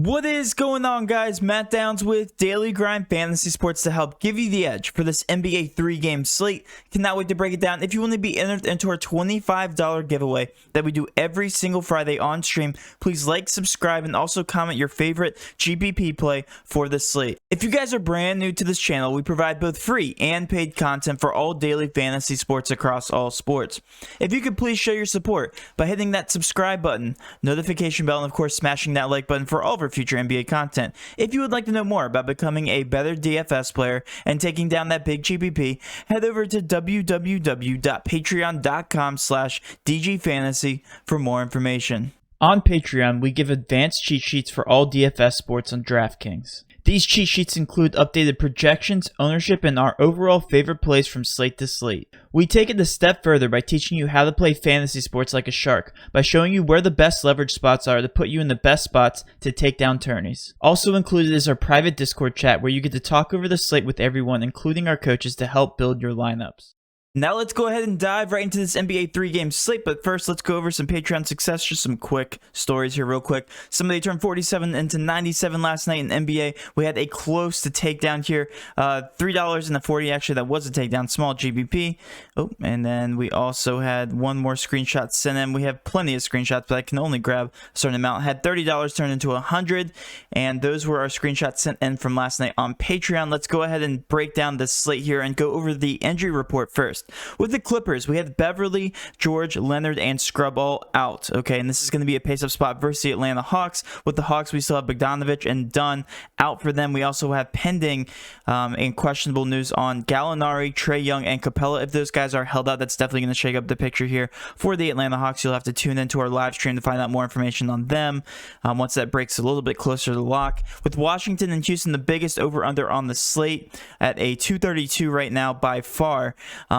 What is going on, guys? Matt Downs with Daily Grind Fantasy Sports to help give you the edge for this NBA 3-game slate. Cannot wait to break it down. If you want to be entered into our $25 giveaway that we do every single Friday on stream, please like, subscribe, and also comment your favorite GPP play for the slate. If you guys are brand new to this channel, we provide both free and paid content for all daily fantasy sports across all sports. If you could please show your support by hitting that subscribe button, notification bell, and of course smashing that like button for all of our future NBA content. If you would like to know more about becoming a better DFS player and taking down that big GPP, head over to www.patreon.com/DGFantasy for more information. On Patreon, we give advanced cheat sheets for all DFS sports on DraftKings. These cheat sheets include updated projections, ownership, and our overall favorite plays from slate to slate. We take it a step further by teaching you how to play fantasy sports like a shark, by showing you where the best leverage spots are to put you in the best spots to take down tourneys. Also included is our private Discord chat where you get to talk over the slate with everyone, including our coaches, to help build your lineups. Now let's go ahead and dive right into this NBA 3-game slate, but first let's go over some Patreon success, just some quick stories here real quick. Somebody turned 47 into 97 last night in NBA. We had a close to takedown here, $3.40, actually that was a takedown, small GPP. Oh, and then we also had one more screenshot sent in. We have plenty of screenshots, but I can only grab a certain amount. Had $30 turned into 100, and those were our screenshots sent in from last night on Patreon. Let's go ahead and break down this slate here and go over the injury report first. With the Clippers, we have Beverly, George, Leonard, and Scrub all out. Okay, and this is going to be a pace-up spot versus the Atlanta Hawks. With the Hawks, we still have Bogdanovic and Dunn out for them. We also have pending and questionable news on Gallinari, Trae Young, and Capella. If those guys are held out, that's definitely going to shake up the picture here for the Atlanta Hawks. You'll have to tune into our live stream to find out more information on them once that breaks a little bit closer to lock. With Washington and Houston, the biggest over-under on the slate at a 232 right now by far.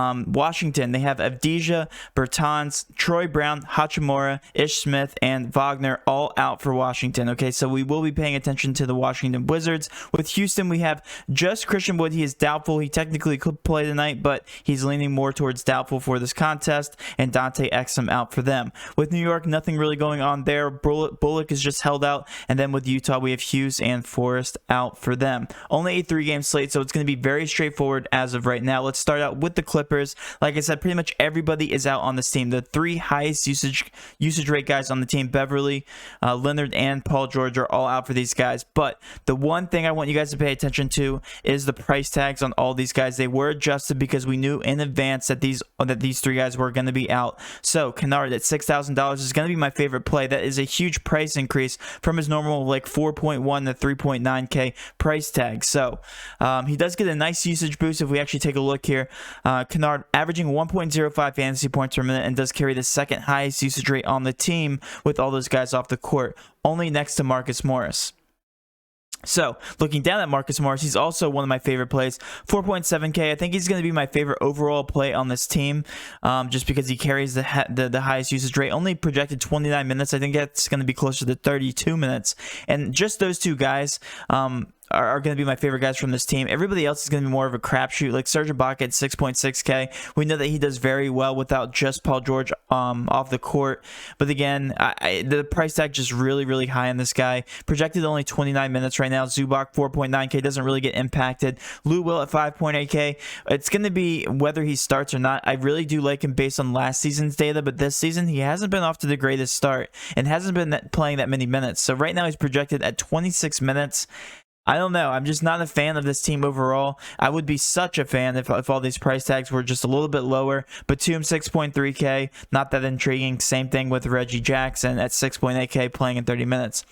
Washington, they have Avdija, Bertans, Troy Brown, Hachimura, Ish Smith, and Wagner all out for Washington. Okay, so we will be paying attention to the Washington Wizards. With Houston, we have just Christian Wood. He is doubtful. He technically could play tonight, but he's leaning more towards doubtful for this contest, and Dante Exum out for them. With New York, nothing really going on there. Bullock is just held out, and then with Utah, we have Hughes and Forrest out for them. Only a 3-game slate, so it's going to be very straightforward as of right now. Let's start out with the Clippers. Like I said, pretty much everybody is out on this team. The 3 highest usage rate guys on the team, Beverly, Leonard, and Paul George, are all out for these guys. But the one thing I want you guys to pay attention to is the price tags on all these guys. They were adjusted because we knew in advance that these 3 guys were going to be out. So Kennard at $6,000 is going to be my favorite play. That is a huge price increase from his normal like 4.1 to 3.9K price tag. So he does get a nice usage boost if we actually take a look here. Kennard averaging 1.05 fantasy points per minute and does carry the second highest usage rate on the team with all those guys off the court, only next to Marcus Morris. So, looking down at Marcus Morris, he's also one of my favorite plays. 4.7K. I think he's going to be my favorite overall play on this team, just because he carries the highest usage rate. Only projected 29 minutes. I think that's going to be closer to 32 minutes. And just those 2 guys are going to be my favorite guys from this team. Everybody else is going to be more of a crapshoot. Like Serge Ibaka at 6.6K. We know that he does very well without just Paul George off the court. But again, the price tag just really, really high on this guy. Projected only 29 minutes right now. Zubac 4.9K, doesn't really get impacted. Lou Will at 5.8K. It's going to be whether he starts or not. I really do like him based on last season's data, but this season he hasn't been off to the greatest start and hasn't been playing that many minutes. So right now he's projected at 26 minutes. I don't know. I'm just not a fan of this team overall. I would be such a fan if all these price tags were just a little bit lower. Batum 6.3K, not that intriguing. Same thing with Reggie Jackson at 6.8K playing in 30 minutes.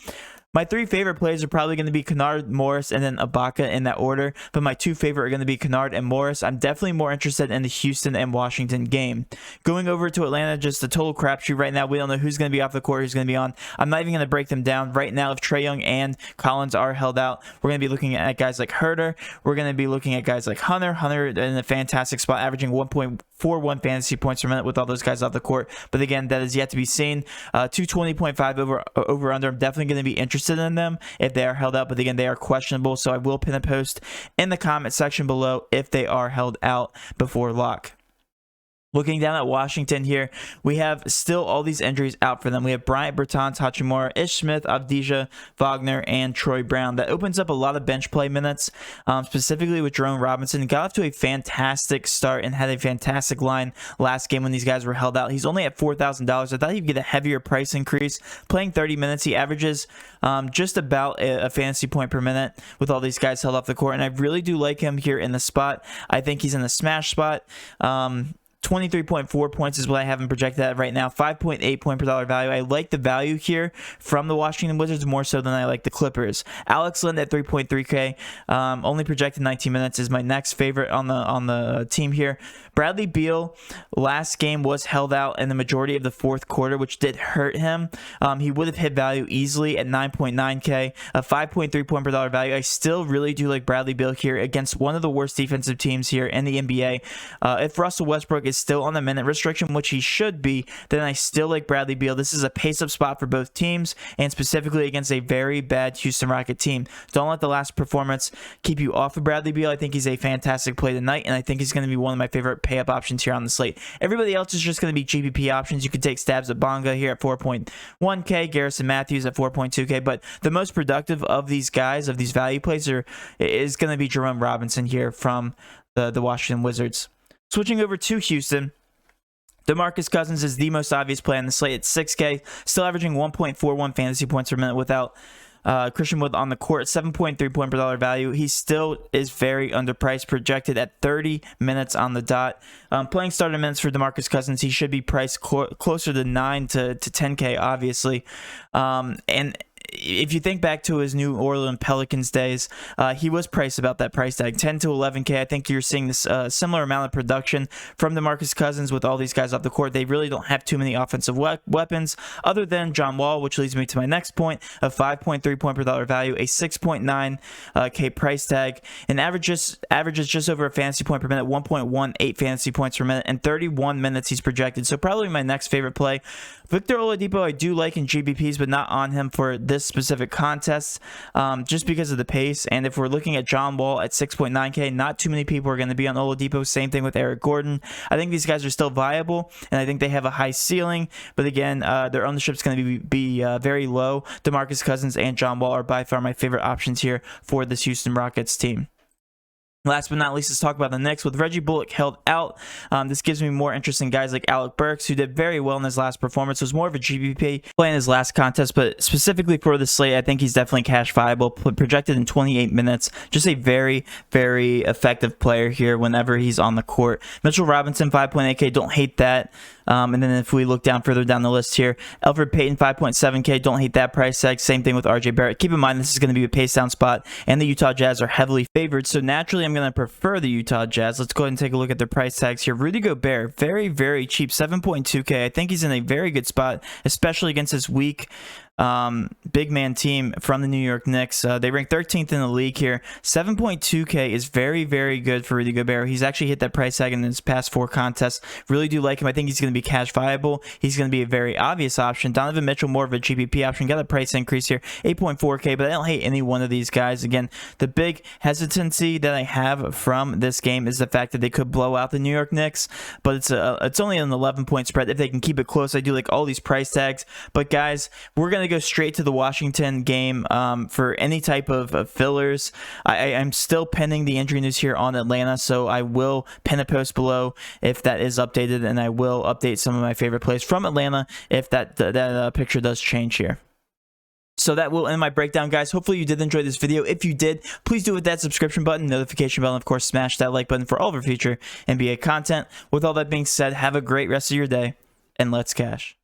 My 3 favorite plays are probably going to be Kennard, Morris, and then Ibaka in that order. But my 2 favorite are going to be Kennard and Morris. I'm definitely more interested in the Houston and Washington game. Going over to Atlanta, just a total crapshoot right now. We don't know who's going to be off the court, who's going to be on. I'm not even going to break them down. Right now, if Trae Young and Collins are held out, we're going to be looking at guys like Herter. We're going to be looking at guys like Hunter. Hunter in a fantastic spot, averaging 1.41 fantasy points per minute with all those guys off the court. But again, that is yet to be seen. 220.5 over under. I'm definitely going to be interested in them if they are held out, but again, they are questionable, so I will pin a post in the comment section below if they are held out before lock. Looking down at Washington here, we have still all these injuries out for them. We have Bryant, Bertans, Hachimura, Ish Smith, Avdija, Wagner, and Troy Brown. That opens up a lot of bench play minutes, specifically with Jerome Robinson. Got off to a fantastic start and had a fantastic line last game when these guys were held out. He's only at $4,000. I thought he'd get a heavier price increase. Playing 30 minutes, he averages just about a fantasy point per minute with all these guys held off the court, and I really do like him here in the spot. I think he's in the smash spot. 23.4 points is what I have him projected at right now. 5.8 point per dollar value. I like the value here from the Washington Wizards more so than I like the Clippers. Alex Len at 3.3K, only projected 19 minutes, is my next favorite on the team here. Bradley Beal last game was held out in the majority of the fourth quarter, which did hurt him. He would have hit value easily at 9.9K, a 5.3 point per dollar value. I still really do like Bradley Beal here against one of the worst defensive teams here in the NBA. If Russell Westbrook is still on the minute restriction, which he should be, then I still like Bradley Beal. This is a pace-up spot for both teams, and specifically against a very bad Houston Rocket team. Don't let the last performance keep you off of Bradley Beal. I think he's a fantastic play tonight, and I think he's going to be one of my favorite pay-up options here on the slate. Everybody else is just going to be GPP options. You could take stabs at Bonga here at 4.1K, Garrison Matthews at 4.2K, but the most productive of these guys, of these value plays, is going to be Jerome Robinson here from the Washington Wizards. Switching over to Houston, DeMarcus Cousins is the most obvious play on the slate at 6K, still averaging 1.41 fantasy points per minute without Christian Wood on the court. 7.3 point per dollar value. He still is very underpriced, projected at 30 minutes on the dot. Playing starter minutes for DeMarcus Cousins, he should be priced closer to 9 to 10K, obviously. And if you think back to his New Orleans Pelicans days, he was priced about that price tag, 10 to 11K. I think you're seeing this similar amount of production from DeMarcus Cousins with all these guys off the court. They really don't have too many offensive weapons other than John Wall, which leads me to my next point of 5.3 point per dollar value, a 6.9K price tag, and averages just over a fantasy point per minute, 1.18 fantasy points per minute, and 31 minutes he's projected. So probably my next favorite play. Victor Oladipo, I do like in GPPs, but not on him for this specific contest, just because of the pace. And if we're looking at John Wall at 6.9K, not too many people are going to be on Oladipo. Same thing with Eric Gordon. I think these guys are still viable, and I think they have a high ceiling. But again, their ownership is going to be very low. DeMarcus Cousins and John Wall are by far my favorite options here for this Houston Rockets team. Last but not least, let's talk about the Knicks. With Reggie Bullock held out, this gives me more interest in guys like Alec Burks, who did very well in his last performance. Was more of a GPP play in his last contest, but specifically for the slate, I think he's definitely cash viable. Projected in 28 minutes. Just a very, very effective player here whenever he's on the court. Mitchell Robinson, 5.8K. Don't hate that. And then if we look further down the list here, Elfrid Payton, 5.7K. Don't hate that price tag. Same thing with RJ Barrett. Keep in mind, this is going to be a pace down spot, and the Utah Jazz are heavily favored. So naturally, I'm going to prefer the Utah Jazz. Let's go ahead and take a look at their price tags here. Rudy Gobert, very, very cheap, 7.2K. I think he's in a very good spot, especially against this weak big man team from the New York Knicks. They rank 13th in the league here. 7.2K is very, very good for Rudy Gobert. He's actually hit that price tag in his past 4 contests. Really do like him. I think he's going to be cash viable. He's going to be a very obvious option. Donovan Mitchell, more of a GPP option. Got a price increase here, 8.4K, but I don't hate any one of these guys. Again, the big hesitancy that I have from this game is the fact that they could blow out the New York Knicks, but it's only an 11-point spread. If they can keep it close, I do like all these price tags. But guys, we're going to go straight to the Washington game for any type of fillers. I'm still penning the injury news here on Atlanta, so I will pin a post below if that is updated, and I will update some of my favorite plays from Atlanta if that picture does change here. So that will end my breakdown, guys. Hopefully you did enjoy this video. If you did, please do hit that subscription button, notification bell, and of course smash that like button for all of our future NBA content. With all that being said, have a great rest of your day, and let's cash.